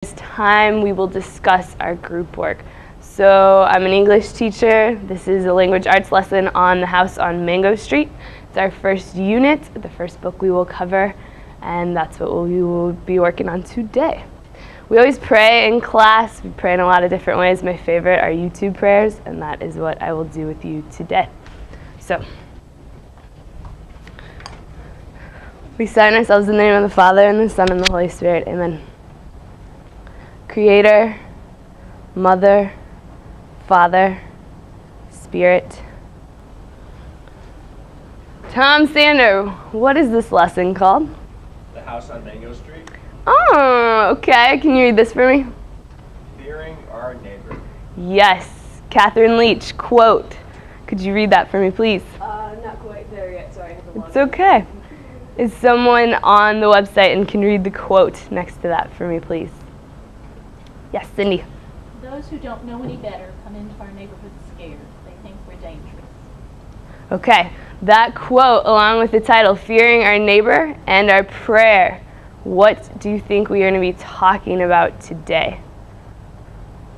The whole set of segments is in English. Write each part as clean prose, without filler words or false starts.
This time we will discuss our group work. So I'm an English teacher. This is a language arts lesson on the house on Mango Street. It's our first unit, the first book we will cover, and that's what we will be working on today. We always pray in class. We pray in a lot of different ways. My favorite are YouTube prayers, and that is what I will do with you today. So we sign ourselves in the name of the Father, and the Son, and the Holy Spirit. Amen. Creator, Mother, Father, Spirit. Tom Sander, what is this lesson called? The house on Mango Street. Oh, okay. Can you read this for me? Fearing our neighbor. Yes. Catherine Leach, quote. Could you read that for me, please? Not quite there yet, sorry. I have a long It's okay. Is someone on the website and can read the quote next to that for me, please? Yes, Cindy. Those who don't know any better come into our neighborhood scared. They think we're dangerous. Okay, that quote along with the title, Fearing Our Neighbor and Our Prayer. What do you think we are going to be talking about today?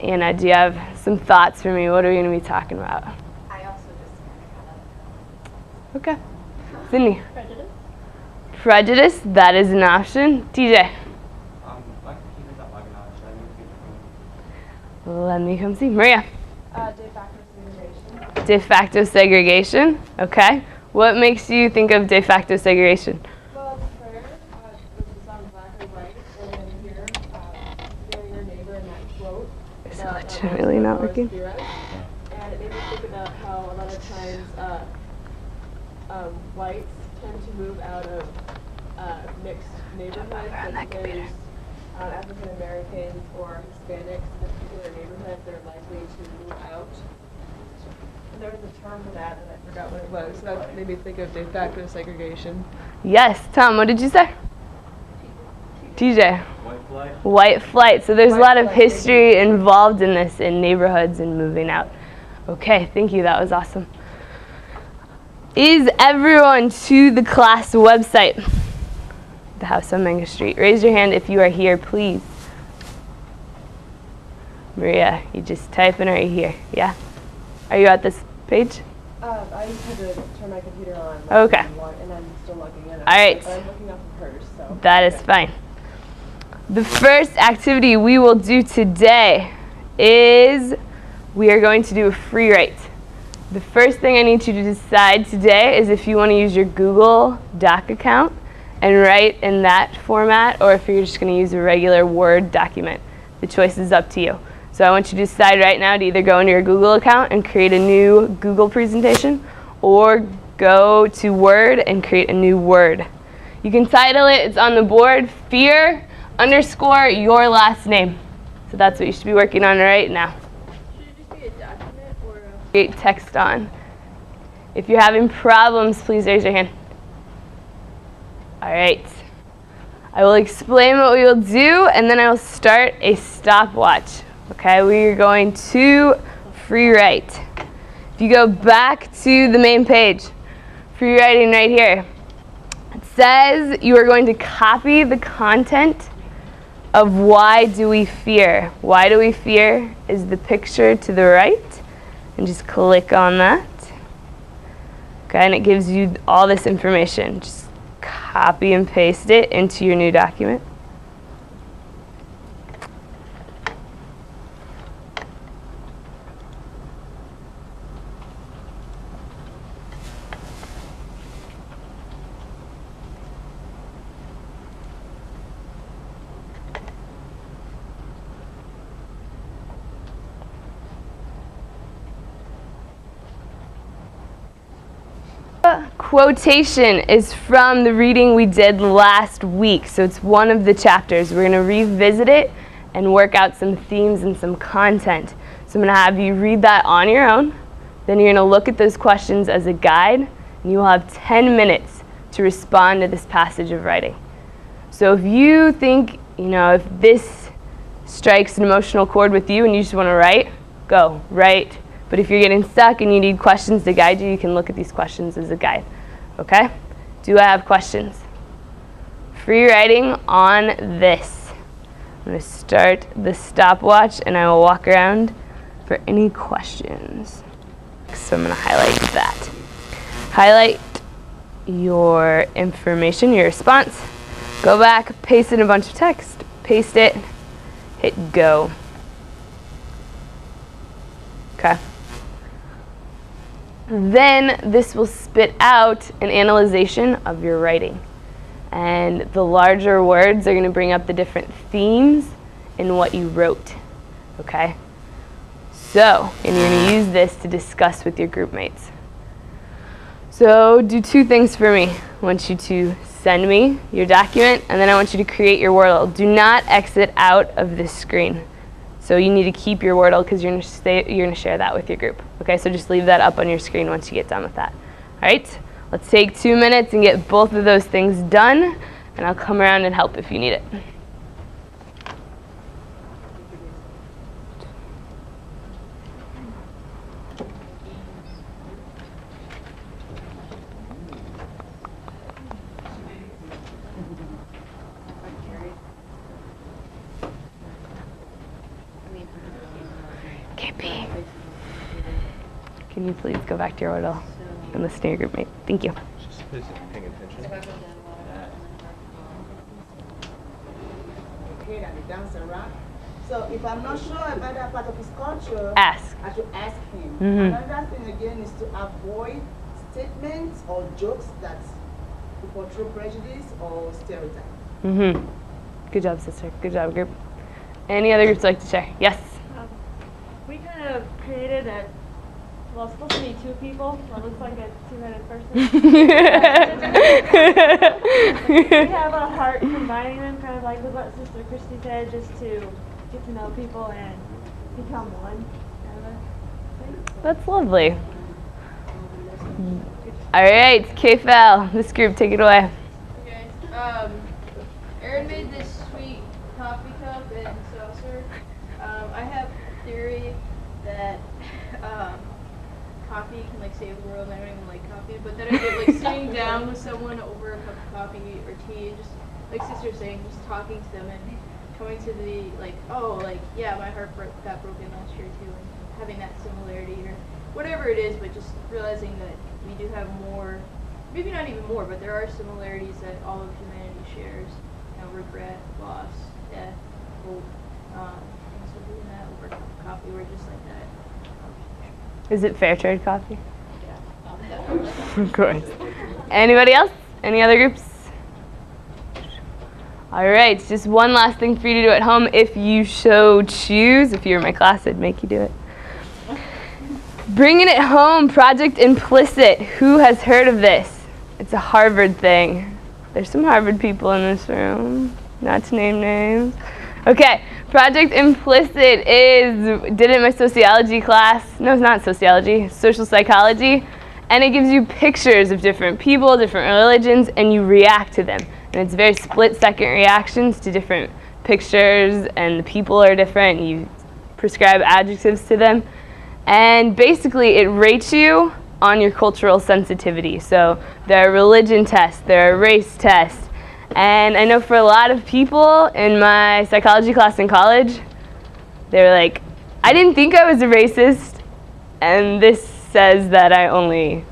Anna, do you have some thoughts for me? What are we going to be talking about? I also just kind of Okay. Cindy. Prejudice? Prejudice, that is an option. TJ. My computer's not logging on. Should I move to Let me come see. Maria. de facto segregation. De facto segregation. Okay. What makes you think of de facto segregation? Well, the prayer, which is on black and white, and then here, fearing your neighbor in that quote. Is it legitimately not working? And it made me think about how a lot of times whites tend to move out of mixed neighborhoods. Like if there's African Americans or Hispanics in a particular neighborhood, they're likely to move out. And there was a term for that, and I forgot what it was. So that made me think of de facto segregation. Yes. Tom, what did you say? TJ. White flight. White flight. So there's a White lot of flight, history involved in this, in neighborhoods and moving out. Okay, thank you. That was awesome. Is everyone to the class website? The house on Mango Street. Raise your hand if you are here, please. Maria, you just typing or are you here? Yeah? Are you at this page? I just had to turn my computer on. Okay. And I'm still logging in. All right. I'm looking up at hers, so. That is fine. The first activity we will do today is we are going to do a free write. The first thing I need you to decide today is if you want to use your Google Doc account and write in that format, or if you're just going to use a regular Word document. The choice is up to you. So I want you to decide right now to either go into your Google account and create a new Google presentation, or go to Word and create a new Word. You can title it, it's on the board, Fear _ your last name. So that's what you should be working on right now. Should it just be a document or a... Create text on. If you're having problems, please raise your hand. All right. I will explain what we will do, and then I will start a stopwatch. Okay, we are going to free write. If you go back to the main page, free writing right here. It says you are going to copy the content of Why Do We Fear? Why Do We Fear is the picture to the right, and just click on that. Okay, and it gives you all this information. Just copy and paste it into your new document. Quotation is from the reading we did last week, so it's one of the chapters. We're going to revisit it and work out some themes and some content. So I'm going to have you read that on your own. Then you're going to look at those questions as a guide, and you will have 10 minutes to respond to this passage of writing. So if you think, if this strikes an emotional chord with you and you just want to write, go, write. But if you're getting stuck and you need questions to guide you, you can look at these questions as a guide. Okay? Do I have questions? Free writing on this. I'm going to start the stopwatch and I will walk around for any questions. So I'm going to highlight that. Highlight your information, your response. Go back, paste in a bunch of text, paste it, hit go. Okay. Then this will spit out an analyzation of your writing. And the larger words are going to bring up the different themes in what you wrote. Okay? So, and you're going to use this to discuss with your group mates. So do two things for me. I want you to send me your document, and then I want you to create your Wordle. Do not exit out of this screen. So you need to keep your Wordle because you're going to share that with your group. Okay, so just leave that up on your screen once you get done with that. All right, let's take 2 minutes and get both of those things done, and I'll come around and help if you need it. KP, can you please go back to your Wordle and listen to your group mate? Thank you. Just paying attention. So if I'm not sure about that part of his culture, Ask. I should ask him. Mhm. Another thing again is to avoid statements or jokes that portray prejudice or stereotype. Good job, sister. Good job, group. Any other groups like to share? Yes. We kind of created a, well, it's supposed to be two people, so it looks like a two-headed person. We have a heart combining them, kind of like with what Sister Christy said, just to get to know people and become one. Kind of thing. That's lovely. All right, KFL, this group, take it away. Okay. Erin made this sweet coffee cup and saucer. I have a theory that coffee can like save the world. I don't even like coffee, but then I get like sitting down with someone over a cup of coffee or tea, and just like Sister saying, just talking to them and coming to the like, oh, like yeah, my heart got broken last year too, and having that similarity or whatever it is, but just realizing that we do have more, maybe not even more, but there are similarities that all of humanity shares. You know, regret, loss, death, hope. And so doing that over a cup of coffee, we're just like that. Is it fair trade coffee? Of course. Anybody else? Any other groups? All right, just one last thing for you to do at home if you so choose. If you were in my class, I'd make you do it. Bringing it home, Project Implicit. Who has heard of this? It's a Harvard thing. There's some Harvard people in this room, not to name names. Okay, Project Implicit did it in my sociology class. No, it's not sociology, social psychology. And it gives you pictures of different people, different religions, and you react to them. And it's very split-second reactions to different pictures, and the people are different. You prescribe adjectives to them. And basically, it rates you on your cultural sensitivity. So there are religion tests, there are race tests. And I know for a lot of people in my psychology class in college, they were like, I didn't think I was a racist. And this says that I only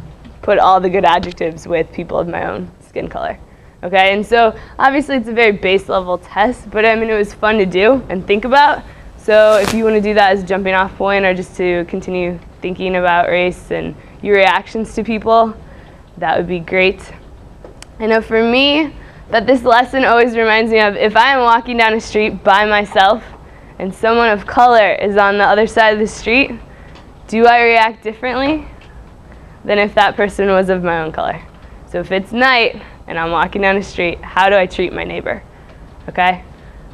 put all the good adjectives with people of my own skin color. Okay, and so obviously it's a very base level test, but I mean it was fun to do and think about. So if you want to do that as a jumping off point or just to continue thinking about race and your reactions to people, that would be great. I know for me that this lesson always reminds me of if I am walking down a street by myself and someone of color is on the other side of the street, do I react differently than if that person was of my own color? So if it's night and I'm walking down the street, how do I treat my neighbor? Okay?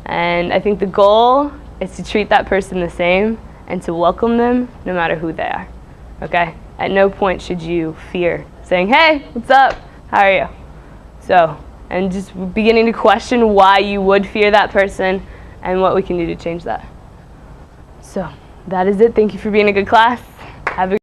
And I think the goal is to treat that person the same and to welcome them no matter who they are. Okay? At no point should you fear saying, hey, what's up? How are you? So, and just beginning to question why you would fear that person and what we can do to change that. So, that is it. Thank you for being a good class. Have a